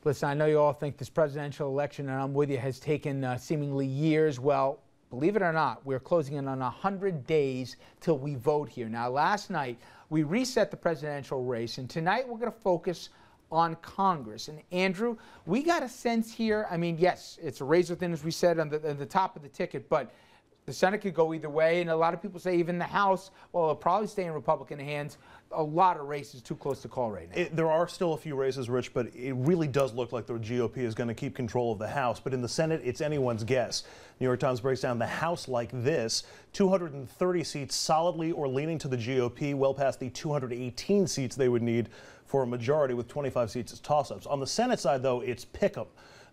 Listen, I know you all think this presidential election, and I'm with you, has taken seemingly years. Well, believe it or not, we're closing in on 100 days till we vote here. Now, last night, we reset the presidential race, and tonight we're going to focus on Congress. And Andrew, we got a sense here, I mean, yes, it's a razor thin, as we said, on the top of the ticket, but the Senate could go either way, and a lot of people say even the House, well, it'll probably stay in Republican hands. A lot of races too close to call right now. There are still a few races, Rich, but it really does look like the GOP is going to keep control of the House. But in the Senate, it's anyone's guess. New York Times breaks down the House like this: 230 seats solidly or leaning to the GOP, well past the 218 seats they would need for a majority, with 25 seats as toss-ups. On the Senate side, though, it's pick-em.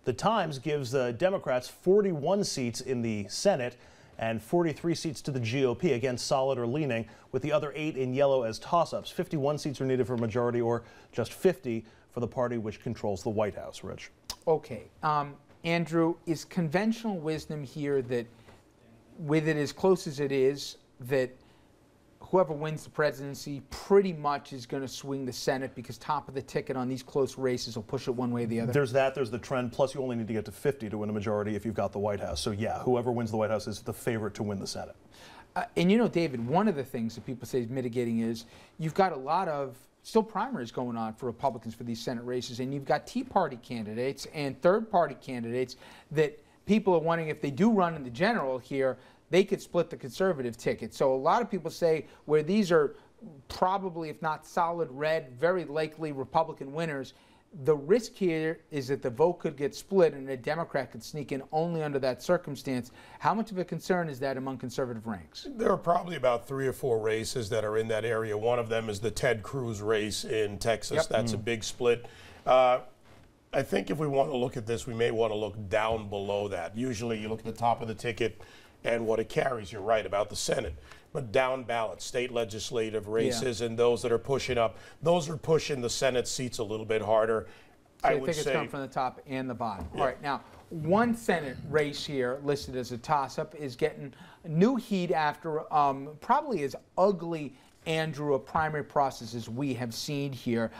The Times gives the Democrats 41 seats in the Senate and 43 seats to the GOP, again solid or leaning, with the other 8 in yellow as toss-ups. 51 seats are needed for a majority, or just 50 for the party which controls the White House, Rich. Okay. Andrew, is conventional wisdom here that, with it as close as it is, that whoever wins the presidency pretty much is going to swing the Senate, because top of the ticket on these close races will push it one way or the other? There's that. There's the trend. Plus, you only need to get to 50 to win a majority if you've got the White House. So, yeah, whoever wins the White House is the favorite to win the Senate. And, you know, David, one of the things that people say is mitigating is you've got a lot of still primaries going on for Republicans for these Senate races, and you've got Tea Party candidates and third-party candidates that people are wondering if they do run in the general here, they could split the conservative ticket. So a lot of people say where these are probably, if not solid red, very likely Republican winners, the risk here is that the vote could get split and a Democrat could sneak in only under that circumstance. How much of a concern is that among conservative ranks? There are probably about 3 or 4 races that are in that area. One of them is the Ted Cruz race in Texas. Yep. That's a big split. I think if we want to look at this, we may want to look down below that. Usually you look at the top of the ticket and what it carries. You're right about the Senate. But down ballot, state legislative races, and those that are pushing up, those are pushing the Senate seats a little bit harder. So I think it's come from the top and the bottom. Yeah. All right, now, one Senate race here listed as a toss-up is getting new heat after probably as ugly, Andrew, a primary process as we have seen here.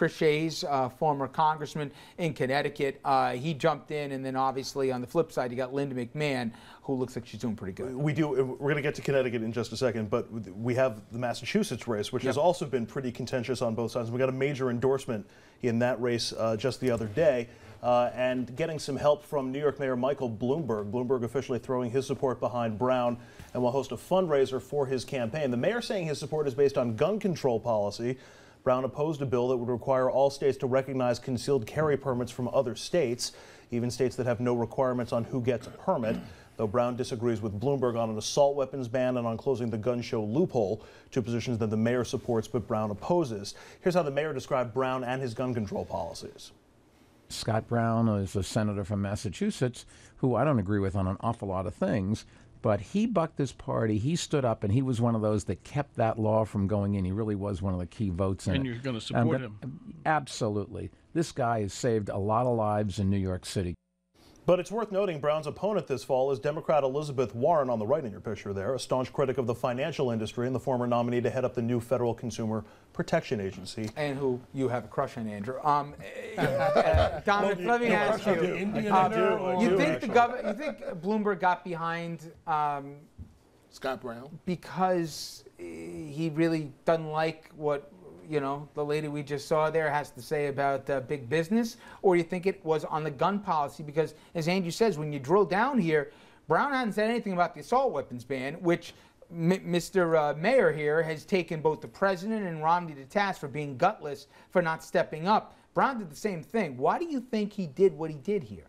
Shays, former congressman in Connecticut, he jumped in, and then obviously on the flip side, you got Linda McMahon, who looks like she's doing pretty good. We do. We're going to get to Connecticut in just a second, but we have the Massachusetts race, which has also been pretty contentious on both sides. We got a major endorsement in that race just the other day. And getting some help from New York Mayor Michael Bloomberg. Bloomberg officially throwing his support behind Brown and will host a fundraiser for his campaign. The mayor saying his support is based on gun control policy. Brown opposed a bill that would require all states to recognize concealed carry permits from other states, even states that have no requirements on who gets a permit. Though Brown disagrees with Bloomberg on an assault weapons ban and on closing the gun show loophole, 2 positions that the mayor supports but Brown opposes. Here's how the mayor described Brown and his gun control policies. Scott Brown is a senator from Massachusetts who I don't agree with on an awful lot of things, but he bucked this party. He stood up, and he was one of those that kept that law from going in. He really was one of the key votes in it. And you're going to support him? Absolutely. This guy has saved a lot of lives in New York City. But it's worth noting Brown's opponent this fall is Democrat Elizabeth Warren, on the right in your picture there, a staunch critic of the financial industry and the former nominee to head up the new Federal Consumer Protection Agency. And who you have a crush on, Andrew. Dominic, let me ask you. You think Bloomberg got behind Scott Brown because he really doesn't like what, you know, the lady we just saw there has to say about big business? Or you think it was on the gun policy? Because, as Andrew says, when you drill down here, Brown hasn't said anything about the assault weapons ban, which Mr. Mayor here has taken both the president and Romney to task for being gutless for not stepping up. Brown did the same thing. Why do you think he did what he did here?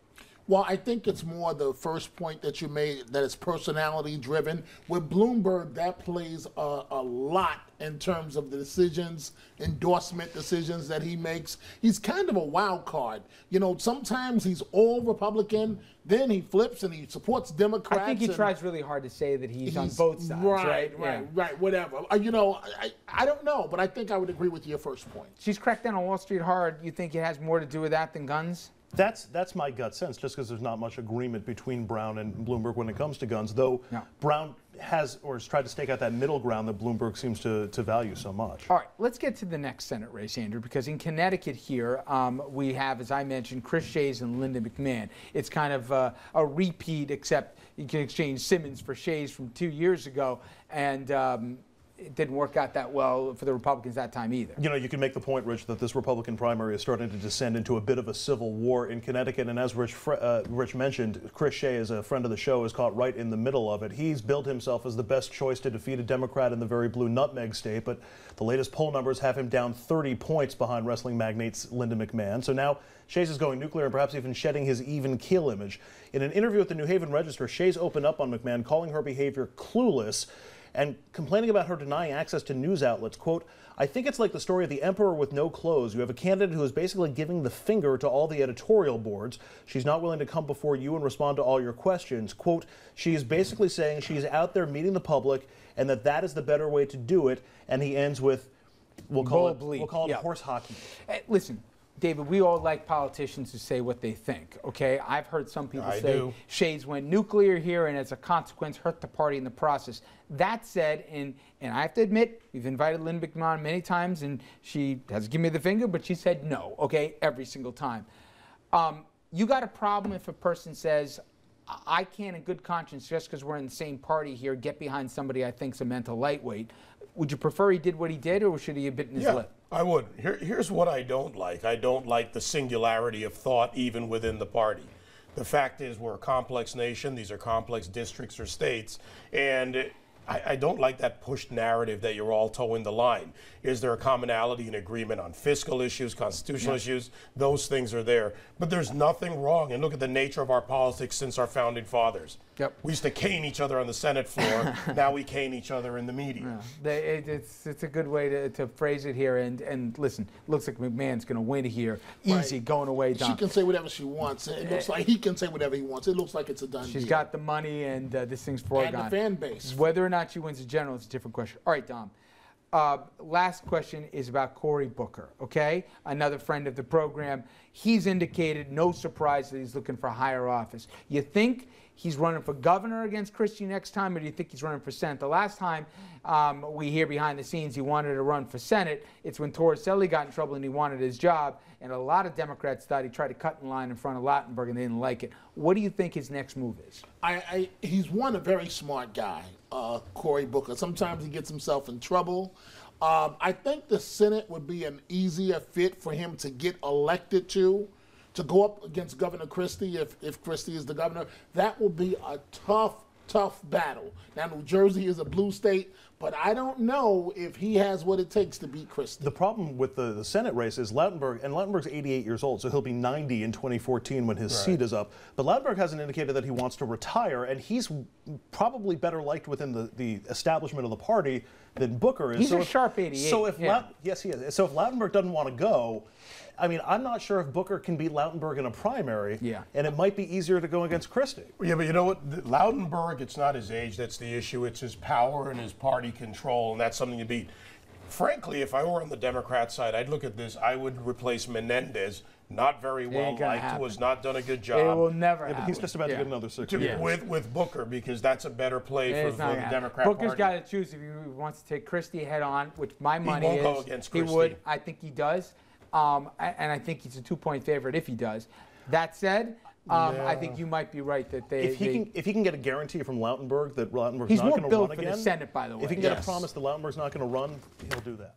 Well, I think it's more the first point that you made, that it's personality driven. With Bloomberg, that plays a lot in terms of the decisions, endorsement decisions that he makes. He's kind of a wild card. You know, sometimes he's all Republican, then he flips and he supports Democrats. I think he tries really hard to say that he's on both sides. Right, whatever. You know, I don't know, but I think I would agree with your first point. She's cracked down on Wall Street hard. You think it has more to do with that than guns? That's my gut sense, just because there's not much agreement between Brown and Bloomberg when it comes to guns, though Brown has tried to stake out that middle ground that Bloomberg seems to value so much. All right, let's get to the next Senate race, Andrew, because in Connecticut here, we have, as I mentioned, Chris Shays and Linda McMahon. It's kind of a repeat, except you can exchange Simmons for Shays from 2 years ago, and it didn't work out that well for the Republicans that time either. You know, you can make the point, Rich, that this Republican primary is starting to descend into a bit of a civil war in Connecticut. And as Rich mentioned, Chris Shays, a friend of the show, is caught right in the middle of it. He's billed himself as the best choice to defeat a Democrat in the very blue nutmeg state, but the latest poll numbers have him down 30 points behind wrestling magnate Linda McMahon. So now Shays is going nuclear and perhaps even shedding his even keel image. In an interview with the New Haven Register, Shays opened up on McMahon, calling her behavior clueless and complaining about her denying access to news outlets. Quote, "I think it's like the story of the emperor with no clothes. You have a candidate who is basically giving the finger to all the editorial boards. She's not willing to come before you and respond to all your questions." Quote, "She is basically saying she's out there meeting the public and that is the better way to do it." And he ends with, we'll call it horse hockey. Hey, listen, David, we all like politicians to say what they think, okay? I've heard some people say Shays went nuclear here and as a consequence hurt the party in the process. That said, and I have to admit, we've invited Lynn McMahon many times and she has given me the finger, but she said no, okay, every single time. You got a problem if a person says, I can't in good conscience, just because we're in the same party here, get behind somebody I think's a mental lightweight. Would you prefer he did what he did, or should he have bitten his lip? I would. Here's what I don't like. I don't like the singularity of thought even within the party. The fact is we're a complex nation. These are complex districts or states. And I don't like that pushed narrative that you're all towing the line. Is there a commonality and agreement on fiscal issues, constitutional issues? Those things are there. But there's nothing wrong. And look at the nature of our politics since our founding fathers. We used to cane each other on the Senate floor. Now we cane each other in the media. It's a good way to phrase it here. And listen, looks like McMahon's going to win here. Easy, going away, Don. She can say whatever she wants. It looks like he can say whatever he wants. It looks like it's a done deal. She's got the money, and this thing's foregone. And the fan base. Whether or not she wins the general is a different question. All right, Dom. Last question is about Cory Booker, okay? Another friend of the program. He's indicated, no surprise, that he's looking for higher office. You think he's running for governor against Christie next time, or do you think he's running for Senate? The last time we hear behind the scenes he wanted to run for Senate, it's when Torricelli got in trouble and he wanted his job, and a lot of Democrats thought he tried to cut in line in front of Lautenberg and they didn't like it. What do you think his next move is? He's a very smart guy, Cory Booker. Sometimes he gets himself in trouble. I think the Senate would be an easier fit for him to get elected to go up against Governor Christie if Christie is the governor. That will be a tough battle. Now, New Jersey is a blue state, but I don't know if he has what it takes to beat Christie. The problem with the Senate race is Lautenberg's 88 years old, so he'll be 90 in 2014 when his seat is up. But Lautenberg hasn't indicated that he wants to retire, and he's probably better liked within the establishment of the party than Booker is. He's a sharp 88. So yes, he is. So if Lautenberg doesn't want to go, I mean, I'm not sure if Booker can beat Lautenberg in a primary, and it might be easier to go against Christie. Yeah, but you know what? Lautenberg, it's not his age that's the issue. It's his power and his party control, and that's something to beat. Frankly, if I were on the Democrat side, I'd look at this. I would replace Menendez, not very well liked, who has not done a good job. It will never happen. But he's just about to get another 6 years. With Booker, because that's a better play for the Democrat Party. Booker's got to choose if he wants to take Christie head on, which my money is. He won't go against Christie. He would. I think he does. And I think he's a 2-point favorite if he does. That said, I think you might be right that if he can get a guarantee from Lautenberg that Lautenberg's he's not more going to built run for again, the Senate, by the way. if he can get a promise that Lautenberg's not going to run, he'll do that.